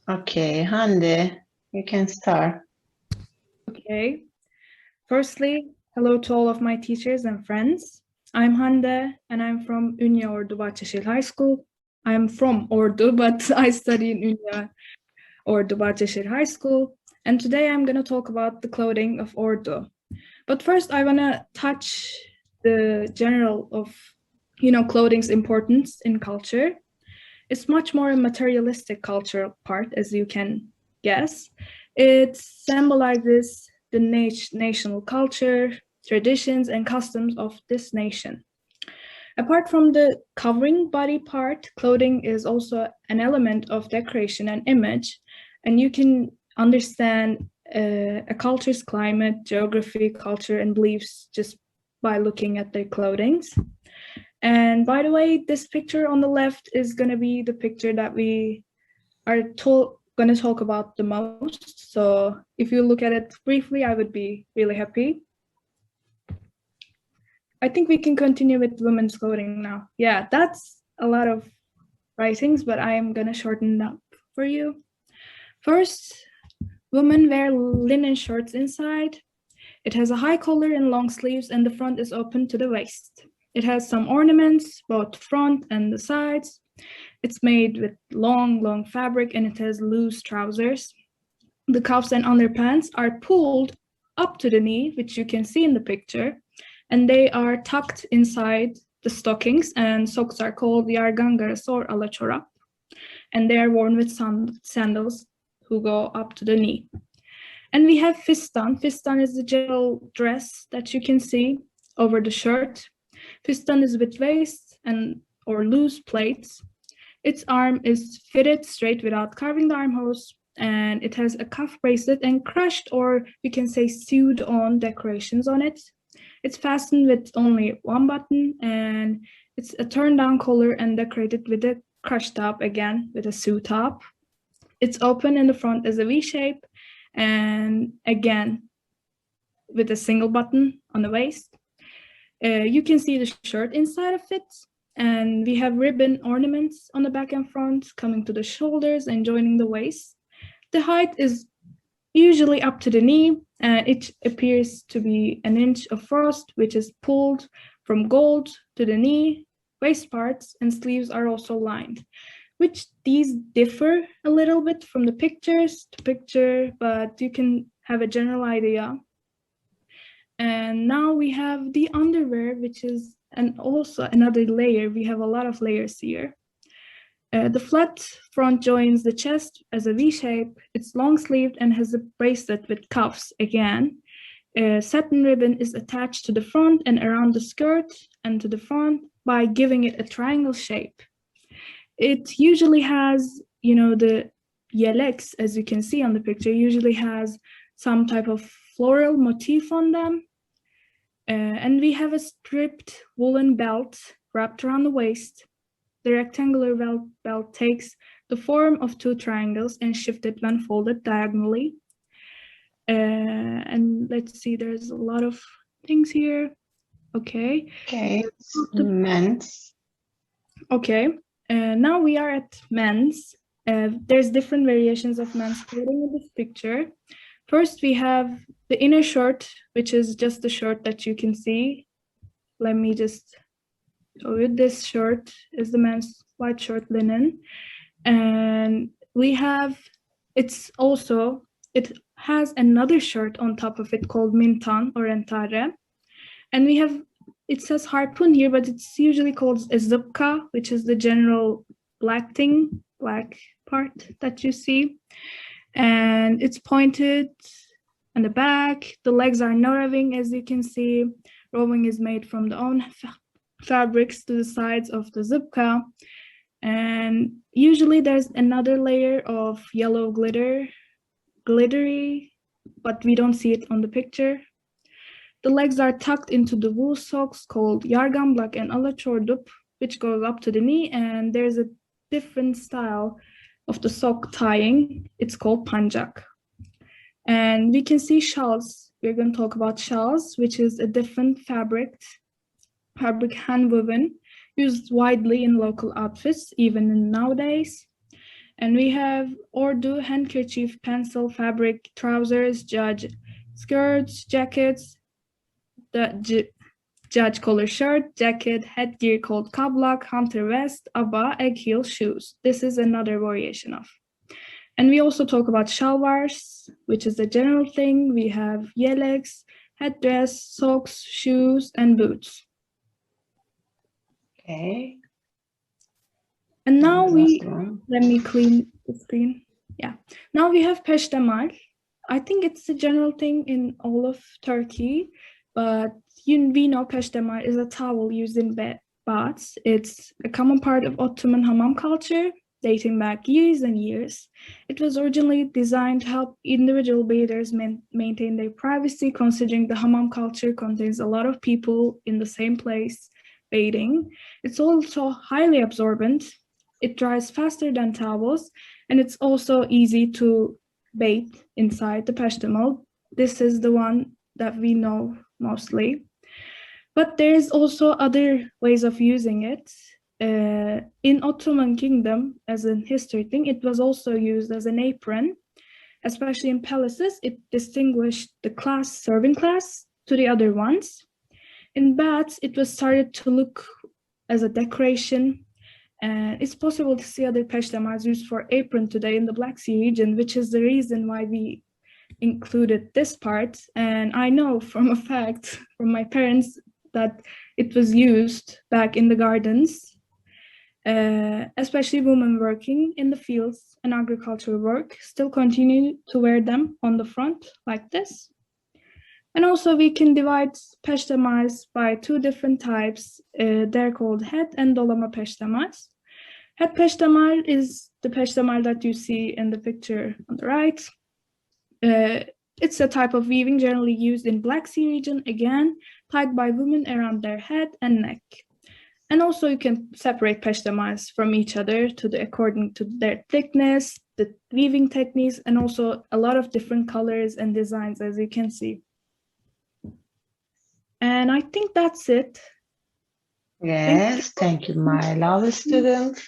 Okay, Hande, you can start. Okay. Firstly, hello to all of my teachers and friends. I'm Hande and I'm from Ünye Ordu Bahçeşehir High School. I'm from Ordu, but I study in Ünye Ordu Bahçeşehir High School. And today I'm going to talk about the clothing of Ordu. But first, I want to touch the general of, clothing's importance in culture. It's much more a materialistic cultural part, as you can guess. It symbolizes the national culture, traditions, and customs of this nation. Apart from the covering body part, clothing is also an element of decoration and image, and you can understand a culture's climate, geography, culture, and beliefs just by looking at their clothings. And by the way, this picture on the left is going to be the picture that we are going to talk about the most. So if you look at it briefly, I would be really happy. I think we can continue with women's clothing now. Yeah, that's a lot of writings, but I am going to shorten it up for you. First, women wear linen shirts inside. It has a high collar and long sleeves, and the front is open to the waist. It has some ornaments, both front and the sides. It's made with long fabric, and it has loose trousers. The cuffs and underpants are pulled up to the knee, which you can see in the picture, and they are tucked inside the stockings, and socks are called yargangaras or alaçorap, and they are worn with sandals who go up to the knee. And we have fistan. Fistan is the general dress that you can see over the shirt. Fistan is with waist and or loose plaits. Its arm is fitted straight without carving the armholes, and it has a cuff bracelet and crushed, or you can say sewed on decorations on it. It's fastened with only one button, and it's a turn down collar and decorated with a crushed top, again with a sew top. It's open in the front as a V shape, and again with a single button on the waist. You can see the shirt inside of it, and we have ribbon ornaments on the back and front coming to the shoulders and joining the waist. The height is usually up to the knee, and it appears to be an inch of frost, which is pulled from gold to the knee. Waist parts and sleeves are also lined, which these differ a little bit from the pictures to picture, but you can have a general idea. And now we have the underwear, which is also another layer. We have a lot of layers here. The flat front joins the chest as a V shape. It's long sleeved and has a bracelet with cuffs again. Satin ribbon is attached to the front and around the skirt and to the front by giving it a triangle shape. It usually has, the yeleks, as you can see on the picture, usually has some type of floral motif on them. And we have a stripped woolen belt wrapped around the waist. The rectangular belt takes the form of two triangles and shifted when folded diagonally. And let's see, there's a lot of things here. Okay. Okay, men's. Okay. Now we are at men's. There's different variations of men's clothing in this picture. First, we have the inner shirt, which is just the shirt that you can see. Let me just show you. This shirt is the men's white shirt linen. And we have, it has another shirt on top of it called mintan or entare. And we have, it says harpoon here, but it's usually called a zupka, which is the general black part that you see. And it's pointed on the back. The legs are no roving, as you can see. Roving is made from the own fabrics to the sides of the zupka. And usually there's another layer of yellow glittery, but we don't see it on the picture. The legs are tucked into the wool socks called yargan blak and alaçordup, which goes up to the knee, and there's a different style of the sock tying. It's called pancak. And we can see shawls. We're going to talk about shawls, which is a different fabric hand woven, used widely in local outfits, even nowadays. And we have ORDU, handkerchief, pencil, fabric, trousers, judge, skirts, jackets, judge collar shirt, jacket, headgear called kablak, hunter vest, abba, egg heel shoes. This is another variation of. And we also talk about shalwars, which is the general thing. We have yeleks, headdress, socks, shoes, and boots. Okay. And now one. let me clean the screen. Yeah. Now we have peştemal. I think it's a general thing in all of Turkey, but we know peştemal is a towel used in baths. It's a common part of Ottoman hammam culture, dating back years and years. It was originally designed to help individual bathers maintain their privacy, considering the hammam culture contains a lot of people in the same place bathing. It's also highly absorbent. It dries faster than towels, and it's also easy to bathe inside the peştemal. This is the one that we know mostly. But there's also other ways of using it. In Ottoman Kingdom, as a history thing, it was also used as an apron, especially in palaces. It distinguished the serving class to the other ones. In baths, it was started to look as a decoration. And it's possible to see other peştemals used for apron today in the Black Sea region, which is the reason why we included this part. And I know from a fact from my parents that it was used back in the gardens, especially women working in the fields and agricultural work still continue to wear them on the front like this. And also we can divide peştemals by two different types. They're called head and dolama peştemals. Head peştemal is the peştemal that you see in the picture on the right. It's a type of weaving generally used in Black Sea region, again, tied by women around their head and neck. And also you can separate peştemals from each other according to their thickness, the weaving techniques, and also a lot of different colors and designs, as you can see. And I think that's it. Yes, thank you, my lovely students.